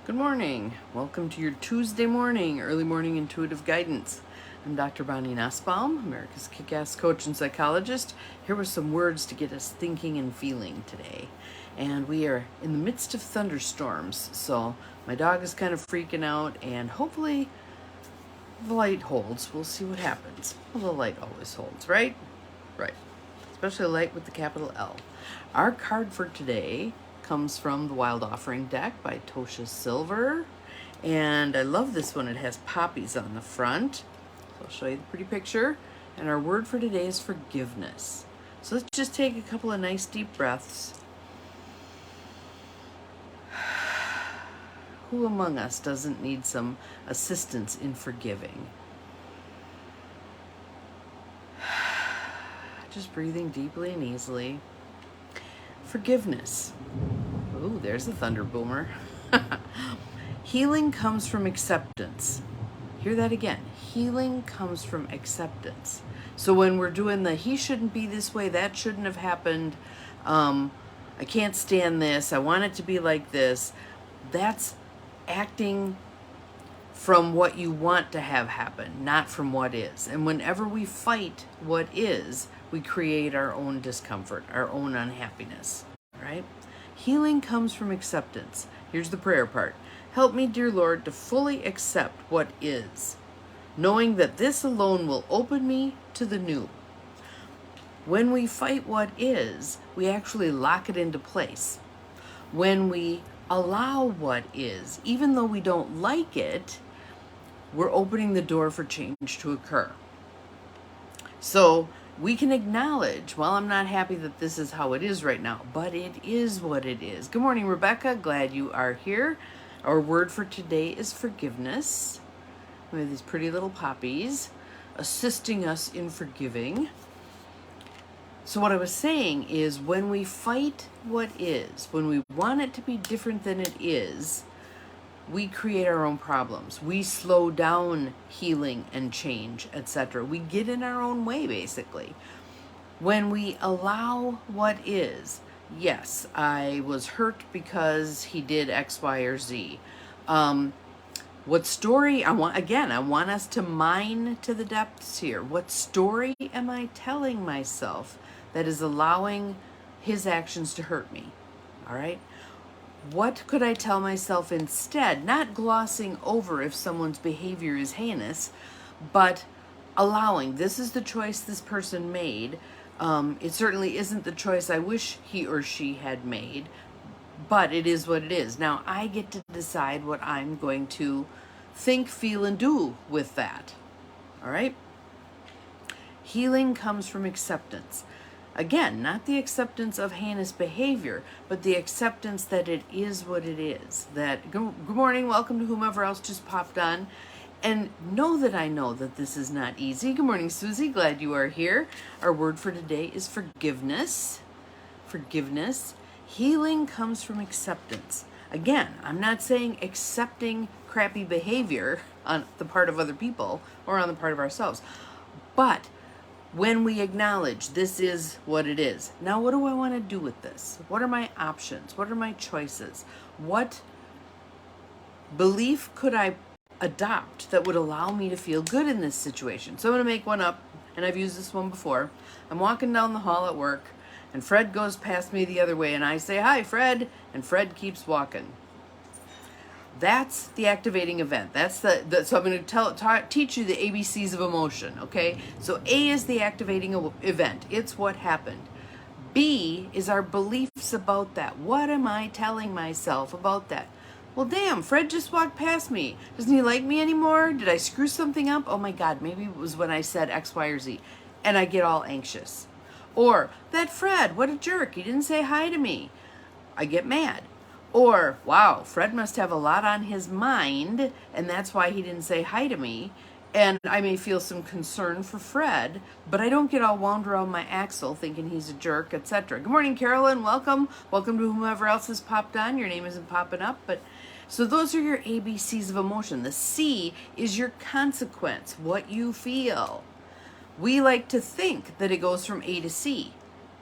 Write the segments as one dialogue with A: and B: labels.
A: Good morning. Welcome to your Tuesday morning, early morning intuitive guidance. I'm Dr. Bonnie Nussbaum, America's kick-ass coach and psychologist. Here with some words to get us thinking and feeling today. And we are in the midst of thunderstorms, so my dog is kind of freaking out, and hopefully the light holds. We'll see what happens. Well, the light always holds, right? Right. Especially light with the capital L. Our card for today comes from the Wild Offering deck by Tosha Silver. And I love this one. It has poppies on the front. So I'll show you the pretty picture. And our word for today is forgiveness. So let's just take a couple of nice deep breaths. Who among us doesn't need some assistance in forgiving? Just breathing deeply and easily. Forgiveness. Ooh, there's a thunder boomer. Healing comes from acceptance. Hear that again. Healing comes from acceptance. So when we're doing the he shouldn't be this way, that shouldn't have happened, I can't stand this, I want it to be like this, that's acting from what you want to have happen, not from what is. And whenever we fight what is, we create our own discomfort, our own unhappiness, right? Healing comes from acceptance. Here's the prayer part. Help me, dear Lord, to fully accept what is, knowing that this alone will open me to the new. When we fight what is, we actually lock it into place. When we allow what is, even though we don't like it, we're opening the door for change to occur. So we can acknowledge, well, I'm not happy that this is how it is right now, but it is what it is. Good morning, Rebecca. Glad you are here. Our word for today is forgiveness. We have these pretty little poppies assisting us in forgiving. So what I was saying is when we fight what is, when we want it to be different than it is, we create our own problems. We slow down healing and change, etc. We get in our own way, basically. When we allow what is, yes, I was hurt because he did X, Y, or Z. What story, I want us to mine to the depths here. What story am I telling myself that is allowing his actions to hurt me? All right? What could I tell myself instead? Not glossing over if someone's behavior is heinous, but allowing, this is the choice this person made. It certainly isn't the choice I wish he or she had made, but it is what it is. Now I get to decide what I'm going to think, feel, and do with that. All right? Healing comes from acceptance. Again, not the acceptance of heinous behavior, but the acceptance that it is what it is. That good morning, welcome to whomever else just popped on. And know that I know that this is not easy. Good morning, Susie. Glad you are here. Our word for today is forgiveness. Forgiveness. Healing comes from acceptance. Again, I'm not saying accepting crappy behavior on the part of other people or on the part of ourselves, but when we acknowledge this is what it is. Now, what do I want to do with this? What are my options? What are my choices? What belief could I adopt that would allow me to feel good in this situation? So I'm going to make one up, and I've used this one before. I'm walking down the hall at work, and Fred goes past me the other way, and I say, "Hi, Fred," and Fred keeps walking. That's the activating event. That's so I'm going to teach you the ABCs of emotion, okay? So A is the activating event. It's what happened. B is our beliefs about that. What am I telling myself about that? Well, damn, Fred just walked past me. Doesn't he like me anymore? Did I screw something up? Oh my God, maybe it was when I said X, Y, or Z. And I get all anxious. Or, that Fred, what a jerk. He didn't say hi to me. I get mad. Or, wow, Fred must have a lot on his mind, and that's why he didn't say hi to me. And I may feel some concern for Fred, but I don't get all wound around my axle thinking he's a jerk, etc. Good morning, Carolyn. Welcome. Welcome to whomever else has popped on. Your name isn't popping up, but so those are your ABCs of emotion. The C is your consequence, what you feel. We like to think that it goes from A to C,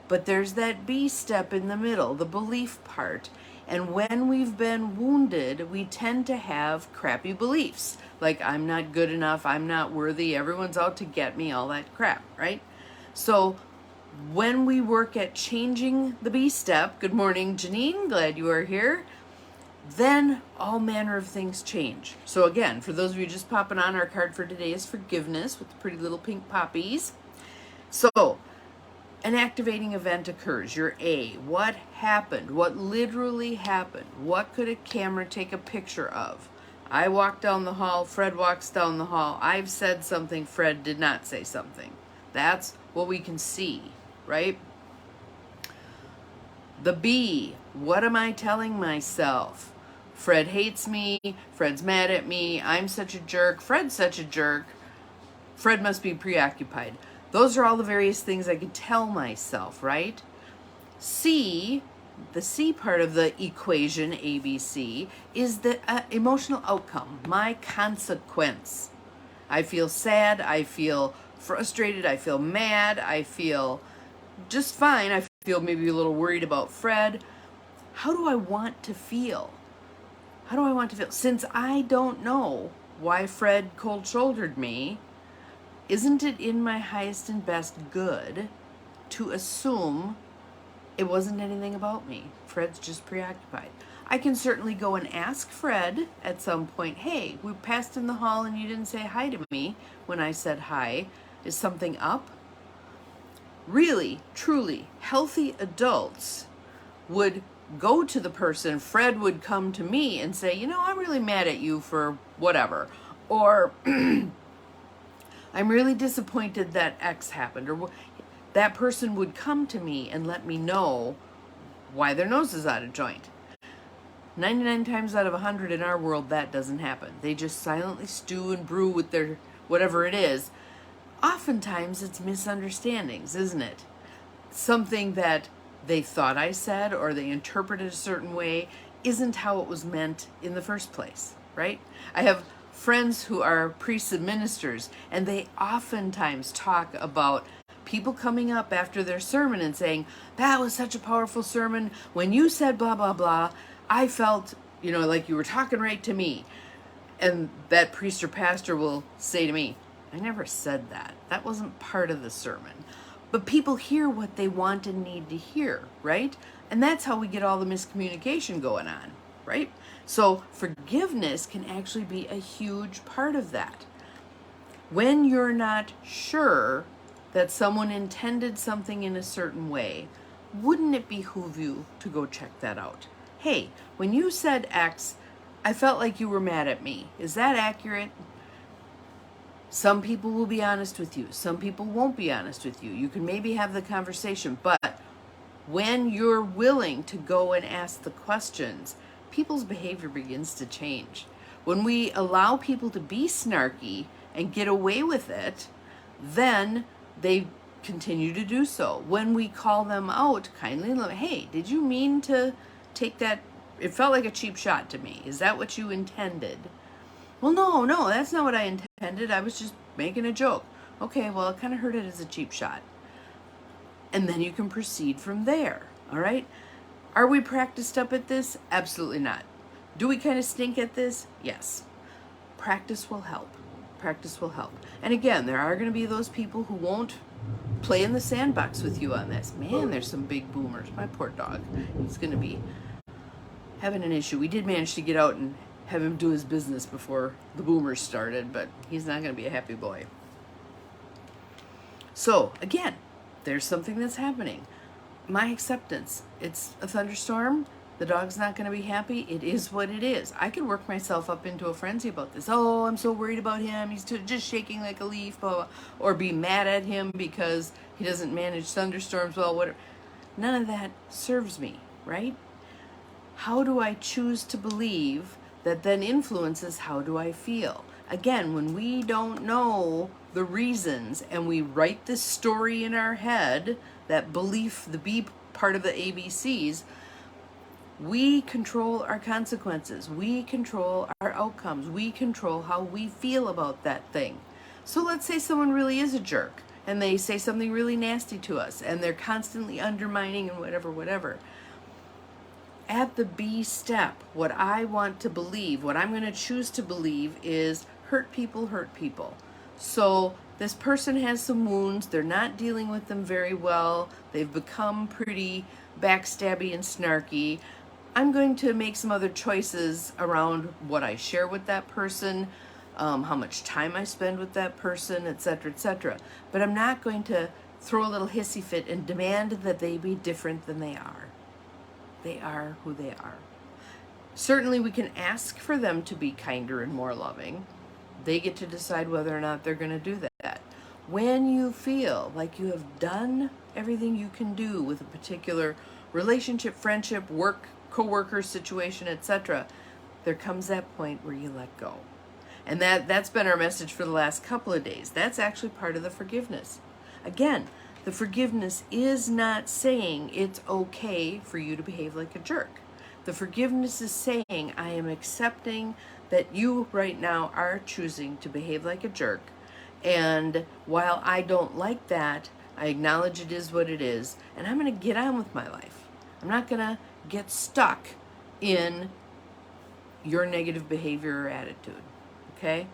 A: but there's that B step in the middle, the belief part. And when we've been wounded, we tend to have crappy beliefs. Like, I'm not good enough, I'm not worthy, everyone's out to get me, all that crap, right? So when we work at changing the B step, good morning, Janine, glad you are here, then all manner of things change. So again, for those of you just popping on, our card for today is forgiveness with the pretty little pink poppies. So an activating event occurs, your A. What happened? What literally happened? What could a camera take a picture of? I walk down the hall, Fred walks down the hall, I've said something, Fred did not say something. That's what we can see, right? The B, what am I telling myself? Fred hates me, Fred's mad at me, I'm such a jerk, Fred's such a jerk, Fred must be preoccupied. Those are all the various things I could tell myself, right? C, the C part of the equation, ABC, is the emotional outcome, my consequence. I feel sad, I feel frustrated, I feel mad, I feel just fine, I feel maybe a little worried about Fred. How do I want to feel? How do I want to feel? Since I don't know why Fred cold-shouldered me, isn't it in my highest and best good to assume it wasn't anything about me? Fred's just preoccupied. I can certainly go and ask Fred at some point, hey, we passed in the hall and you didn't say hi to me when I said hi. Is something up? Really, truly, healthy adults would go to the person, Fred would come to me and say, you know, I'm really mad at you for whatever. Or I'm really disappointed that X happened. Or that person would come to me and let me know why their nose is out of joint. 99 times out of 100 in our world, that doesn't happen. They just silently stew and brew with their whatever it is. Oftentimes it's misunderstandings, isn't it? Something that they thought I said or they interpreted a certain way isn't how it was meant in the first place, right? I have friends who are priests and ministers, and they oftentimes talk about people coming up after their sermon and saying, that was such a powerful sermon. When you said blah, blah, blah, I felt, you know, like you were talking right to me. And that priest or pastor will say to me, I never said that. That wasn't part of the sermon. But people hear what they want and need to hear, right? And that's how we get all the miscommunication going on, right? So forgiveness can actually be a huge part of that. When you're not sure that someone intended something in a certain way, wouldn't it behoove you to go check that out? Hey, when you said X, I felt like you were mad at me. Is that accurate? Some people will be honest with you. Some people won't be honest with you. You can maybe have the conversation, but when you're willing to go and ask the questions, people's behavior begins to change. When we allow people to be snarky and get away with it, then they continue to do so. When we call them out kindly, hey, did you mean to take that? It felt like a cheap shot to me. Is that what you intended? Well, no, that's not what I intended. I was just making a joke. Okay, well, I kind of heard it as a cheap shot. And then you can proceed from there, all right? Are we practiced up at this? Absolutely not. Do we kind of stink at this? Yes. Practice will help. Practice will help. And again, there are going to be those people who won't play in the sandbox with you on this. Man, there's some big boomers. My poor dog. He's going to be having an issue. We did manage to get out and have him do his business before the boomers started, but he's not going to be a happy boy. So, again, there's something that's happening. My acceptance. It's a thunderstorm. The dog's not going to be happy. It is what it is. I could work myself up into a frenzy about this. Oh, I'm so worried about him. He's just shaking like a leaf. Blah, blah. Or be mad at him because he doesn't manage thunderstorms well. Whatever. None of that serves me, right? How do I choose to believe that then influences how do I feel? Again, when we don't know the reasons and we write this story in our head, that belief, the B part of the ABCs, we control our consequences. We control our outcomes. We control how we feel about that thing. So let's say someone really is a jerk and they say something really nasty to us and they're constantly undermining and whatever. at the B step, what I want to believe, what I'm going to choose to believe is hurt people hurt people. So this person has some wounds. They're not dealing with them very well. They've become pretty backstabby and snarky. I'm going to make some other choices around what I share with that person, how much time I spend with that person, etc., etc. But I'm not going to throw a little hissy fit and demand that they be different than they are. They are who they are. Certainly we can ask for them to be kinder and more loving. They get to decide whether or not they're going to do that. When you feel like you have done everything you can do with a particular relationship, friendship, work, co-worker situation, etc., there comes that point where you let go. And that's been our message for the last couple of days. That's actually part of the forgiveness. Again, the forgiveness is not saying it's okay for you to behave like a jerk. The forgiveness is saying I am accepting that you right now are choosing to behave like a jerk. And while I don't like that, I acknowledge it is what it is, and I'm going to get on with my life. I'm not going to get stuck in your negative behavior or attitude. Okay?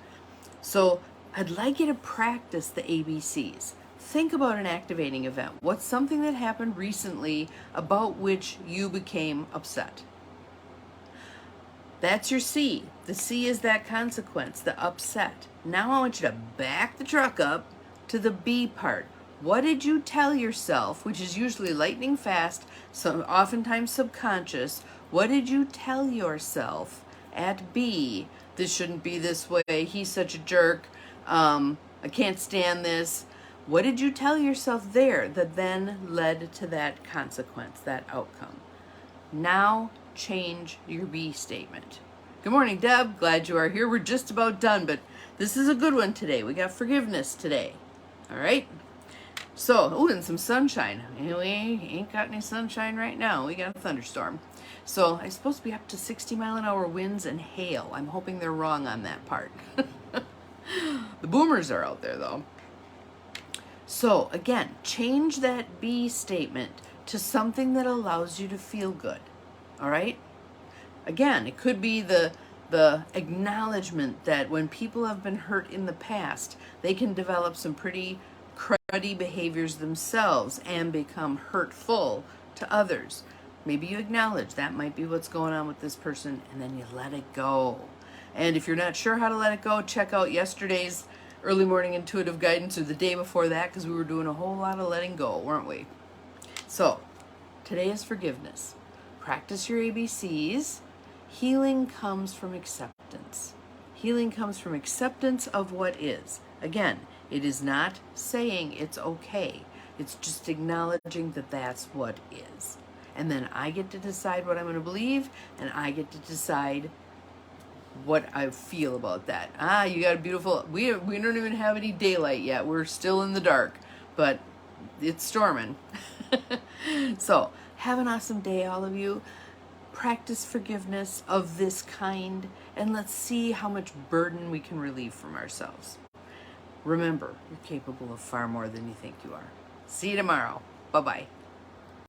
A: So I'd like you to practice the ABCs. Think about an activating event. What's something that happened recently about which you became upset? That's your C. The C is that consequence, the upset. Now I want you to back the truck up to the B part. What did you tell yourself, which is usually lightning fast, so oftentimes subconscious, what did you tell yourself at B? This shouldn't be this way. He's such a jerk. I can't stand this. What did you tell yourself there that then led to that consequence, that outcome? Now change your B statement. Good morning, Deb. Glad you are here. We're just about done, but this is a good one today. We got forgiveness today. All right? So, and some sunshine. We ain't got any sunshine right now. We got a thunderstorm. So, it's supposed to be up to 60-mile-an-hour winds and hail. I'm hoping they're wrong on that part. The boomers are out there, though. So, again, change that B statement to something that allows you to feel good. All right? Again, it could be the acknowledgement that when people have been hurt in the past, they can develop some pretty cruddy behaviors themselves and become hurtful to others. Maybe you acknowledge that might be what's going on with this person, and then you let it go. And if you're not sure how to let it go, check out yesterday's early morning intuitive guidance or the day before that, because we were doing a whole lot of letting go, weren't we? So, today is forgiveness. Practice your ABCs. Healing comes from acceptance. Healing comes from acceptance of what is. Again, it is not saying it's okay. It's just acknowledging that that's what is. And then I get to decide what I'm going to believe, and I get to decide what I feel about that. You got a beautiful, we don't even have any daylight yet. We're still in the dark, but it's storming. So, have an awesome day, all of you. Practice forgiveness of this kind, and let's see how much burden we can relieve from ourselves. Remember, you're capable of far more than you think you are. See you tomorrow. Bye-bye.